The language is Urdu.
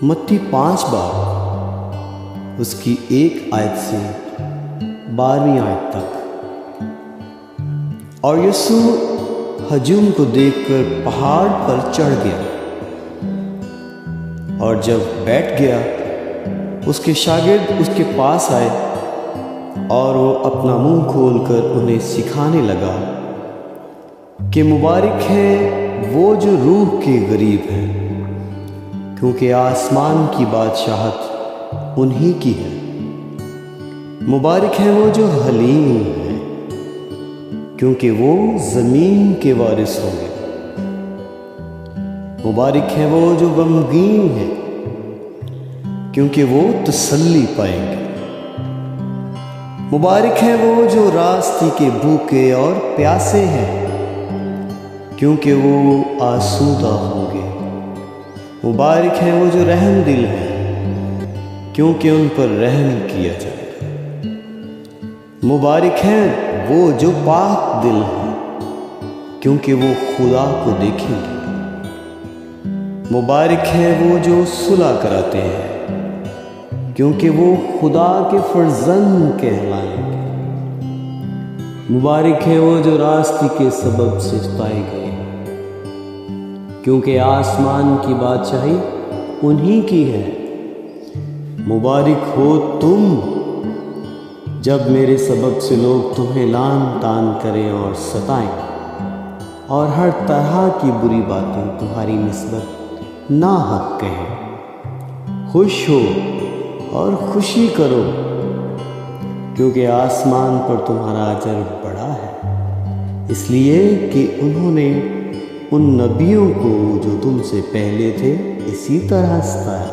متی 5 باب اس کی 1 آیت سے 12ویں آیت تک۔ اور یسوع ہجوم کو دیکھ کر پہاڑ پر چڑھ گیا، اور جب بیٹھ گیا اس کے شاگرد اس کے پاس آئے، اور وہ اپنا منہ کھول کر انہیں سکھانے لگا کہ مبارک ہیں وہ جو روح کے غریب ہیں، کیونکہ آسمان کی بادشاہت انہی کی ہے۔ مبارک ہیں وہ جو حلیم ہیں، کیونکہ وہ زمین کے وارث ہوں گے۔ مبارک ہیں وہ جو غمگین ہیں، کیونکہ وہ تسلی پائیں گے۔ مبارک ہیں وہ جو راستی کے بھوکے اور پیاسے ہیں، کیونکہ وہ آسودہ ہوں گے۔ مبارک ہیں وہ جو رحم دل ہیں، کیونکہ ان پر رحم کیا جائے گا۔ مبارک ہیں وہ جو پاک دل ہیں، کیونکہ وہ خدا کو دیکھیں گے۔ مبارک ہیں وہ جو صلح کراتے ہیں، کیونکہ وہ خدا کے فرزند کہلائیں گے۔ مبارک ہیں وہ جو راستی کے سبب سے ستائے گئے ہیں، کیونکہ آسمان کی بادشاہی انہی کی ہے۔ مبارک ہو تم جب میرے سبب سے لوگ تمہیں لعن طعن کریں اور ستائیں، اور ہر طرح کی بری باتیں تمہاری نسبت ناحق کہیں۔ خوش ہو اور خوشی کرو، کیونکہ آسمان پر تمہارا اجر بڑا ہے، اس لیے کہ انہوں نے ان نبیوں کو جو تم سے پہلے تھے اسی طرح ستایا۔